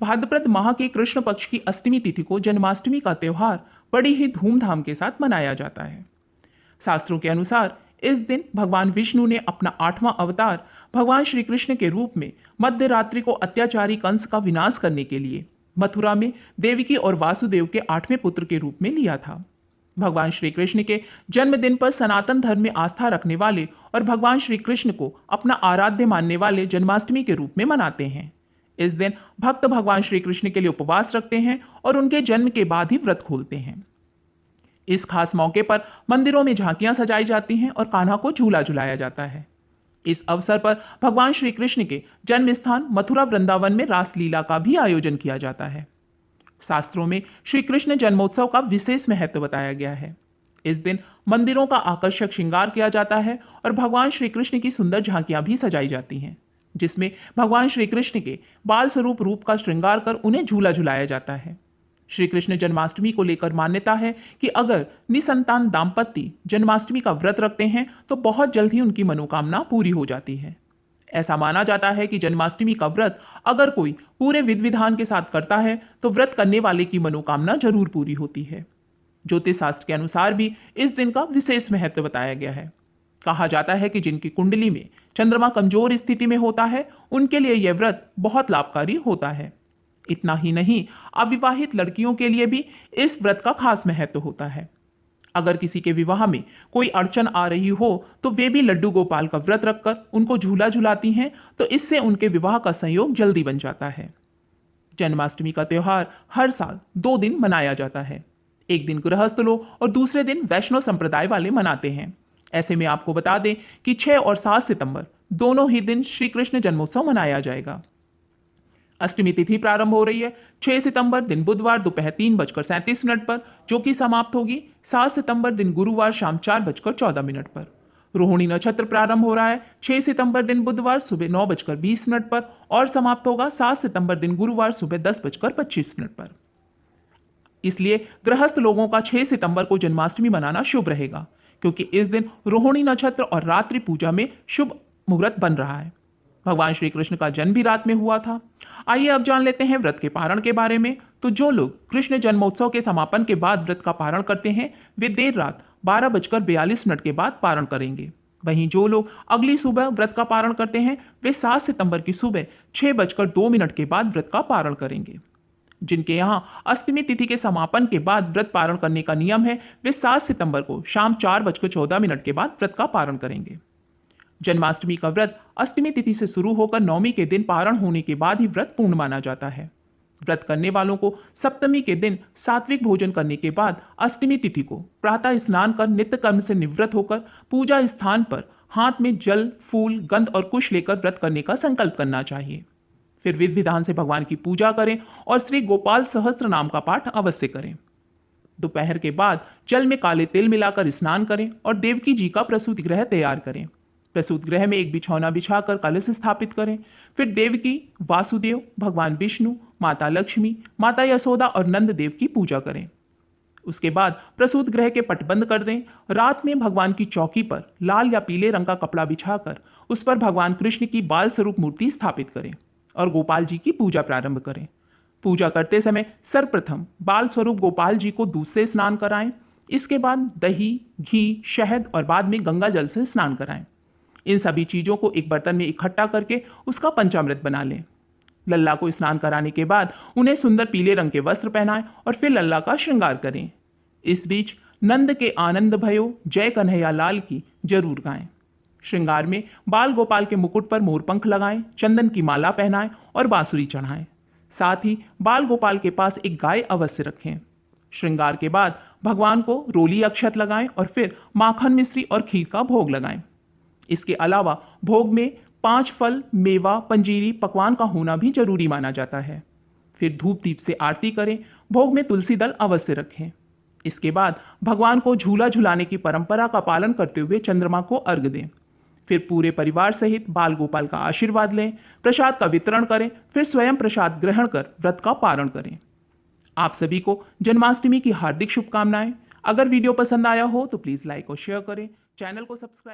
भाद्रपद माह के कृष्ण पक्ष की अष्टमी तिथि को जन्माष्टमी का त्यौहार बड़ी ही धूमधाम के साथ मनाया जाता है। शास्त्रों के अनुसार इस दिन भगवान विष्णु ने अपना 8वां अवतार भगवान श्री कृष्ण के रूप में मध्य रात्रि को अत्याचारी कंस का विनाश करने के लिए मथुरा में देवकी और वासुदेव के 8वें पुत्र के रूप में लिया था। भगवान श्री कृष्ण के जन्मदिन पर सनातन धर्म में आस्था रखने वाले और भगवान श्री कृष्ण को अपना आराध्य मानने वाले जन्माष्टमी के रूप में मनाते हैं। इस दिन भक्त भगवान श्री कृष्ण के लिए उपवास रखते हैं और उनके जन्म के बाद ही व्रत खोलते हैं। इस खास मौके पर मंदिरों में झांकियां सजाई जाती हैं और कान्हा को झूला झुलाया जाता है। इस अवसर पर भगवान श्री कृष्ण के जन्म स्थान मथुरा वृंदावन में रासलीला का भी आयोजन किया जाता है। शास्त्रों में श्री कृष्ण जन्मोत्सव का विशेष महत्व बताया गया है। इस दिन मंदिरों का आकर्षक श्रृंगार किया जाता है और भगवान श्री कृष्ण की सुंदर झांकियां भी सजाई जाती हैं, जिसमें भगवान श्री कृष्ण के बाल स्वरूप रूप का श्रृंगार कर उन्हें झूला झुलाया जाता है। श्री कृष्ण जन्माष्टमी को लेकर मान्यता है कि अगर निसंतान दाम्पत्य जन्माष्टमी का व्रत रखते हैं तो बहुत जल्द ही उनकी मनोकामना पूरी हो जाती है। ऐसा माना जाता है कि जन्माष्टमी का व्रत अगर कोई पूरे विधि विधान के साथ करता है तो व्रत करने वाले की मनोकामना जरूर पूरी होती है। ज्योतिष शास्त्र के अनुसार भी इस दिन का विशेष महत्व बताया गया है। कहा जाता है कि जिनकी कुंडली में चंद्रमा कमजोर स्थिति में होता है उनके लिए यह व्रत बहुत लाभकारी होता है। इतना ही नहीं, अविवाहित लड़कियों के लिए भी इस व्रत का खास महत्व होता है। अगर किसी के विवाह में कोई अड़चन आ रही हो तो वे भी लड्डू गोपाल का व्रत रखकर उनको झूला झुलाती हैं, तो इससे उनके विवाह का संयोग जल्दी बन जाता है। जन्माष्टमी का त्यौहार हर साल 2 दिन मनाया जाता है। एक दिन गृहस्थ लोग और दूसरे दिन वैष्णव संप्रदाय वाले मनाते हैं। ऐसे में आपको बता दें कि 6 और 7 सितंबर दोनों ही दिन श्री कृष्ण जन्मोत्सव मनाया जाएगा। अष्टमी तिथि प्रारंभ हो रही है 6 सितंबर दिन बुधवार दोपहर 3:37 पर, जो कि समाप्त होगी 7 सितंबर दिन गुरुवार शाम 4:14 पर। रोहिणी नक्षत्र प्रारंभ हो रहा है 6 सितंबर दिन बुधवार सुबह 9:20 पर और समाप्त होगा 7 सितंबर दिन गुरुवार सुबह 10:25 पर। इसलिए गृहस्थ लोगों का 6 सितंबर को जन्माष्टमी मनाना शुभ रहेगा, क्योंकि इस दिन रोहिणी नक्षत्र और रात्रि पूजा में शुभ मुहूर्त बन रहा है। भगवान श्री कृष्ण का जन्म भी रात में हुआ था। आइए अब जान लेते हैं व्रत के पारण के बारे में। तो जो लोग कृष्ण जन्मोत्सव के समापन के बाद व्रत का पारण करते हैं वे देर रात 12:42 के बाद पारण करेंगे। वहीं जो लोग अगली सुबह व्रत का पारण करते हैं वे 7 सितंबर की सुबह 6:02 के बाद व्रत का पारण करेंगे। जिनके यहाँ अष्टमी तिथि के समापन के बाद व्रत पारण करने का नियम है वे 7 सितंबर को शाम 4:14 के बाद व्रत का पारण करेंगे। जन्माष्टमी का व्रत अष्टमी तिथि से शुरू होकर नवमी के दिन पारण होने के बाद ही व्रत पूर्ण माना जाता है। व्रत करने वालों को सप्तमी के दिन सात्विक भोजन करने के बाद अष्टमी तिथि को प्रातः स्नान कर नित्य कर्म से निवृत्त होकर पूजा स्थान पर हाथ में जल, फूल, गंध और कुश लेकर व्रत करने का संकल्प करना चाहिए। फिर विधि विधान से भगवान की पूजा करें और श्री गोपाल सहस्त्र नाम का पाठ अवश्य करें। दोपहर के बाद जल में काले तिल मिलाकर स्नान करें और देवकी जी का प्रसूति गृह तैयार करें। प्रसूत गृह में एक बिछौना बिछाकर कलश स्थापित करें। फिर देवकी, वासुदेव, भगवान विष्णु, माता लक्ष्मी, माता यशोदा और नंद देव की पूजा करें। उसके बाद प्रसूत गृह के पट बंद कर दें। रात में भगवान की चौकी पर लाल या पीले रंग का कपड़ा बिछाकर उस पर भगवान कृष्ण की बाल स्वरूप मूर्ति स्थापित करें और गोपाल जी की पूजा प्रारंभ करें। पूजा करते समय सर्वप्रथम बाल स्वरूप गोपाल जी को दूध से स्नान कराएं। इसके बाद दही, घी, शहद और बाद में गंगा जल से स्नान कराएं। इन सभी चीज़ों को एक बर्तन में इकट्ठा करके उसका पंचामृत बना लें। लल्ला को स्नान कराने के बाद उन्हें सुंदर पीले रंग के वस्त्र पहनाएं और फिर लल्ला का श्रृंगार करें। इस बीच नंद के आनंद भयो जय कन्हैया लाल की जरूर गाएं। श्रृंगार में बाल गोपाल के मुकुट पर मोरपंख लगाएं, चंदन की माला पहनाएं और बांसुरी चढ़ाएं। साथ ही बाल गोपाल के पास एक गाय अवश्य रखें। श्रृंगार के बाद भगवान को रोली अक्षत लगाएं और फिर माखन, मिश्री और खीर का भोग लगाएं। इसके अलावा भोग में 5 फल, मेवा, पंजीरी, पकवान का होना भी जरूरी माना जाता है। फिर धूप दीप से आरती करें। भोग में तुलसी दल अवश्य रखें। इसके बाद भगवान को झूला झुलाने की परंपरा का पालन करते हुए चंद्रमा को अर्घ दें। फिर पूरे परिवार सहित बाल गोपाल का आशीर्वाद लें, प्रसाद का वितरण करें, फिर स्वयं प्रसाद ग्रहण कर व्रत का पारण करें। आप सभी को जन्माष्टमी की हार्दिक शुभकामनाएं। अगर वीडियो पसंद आया हो तो प्लीज़ लाइक और शेयर करें, चैनल को सब्सक्राइब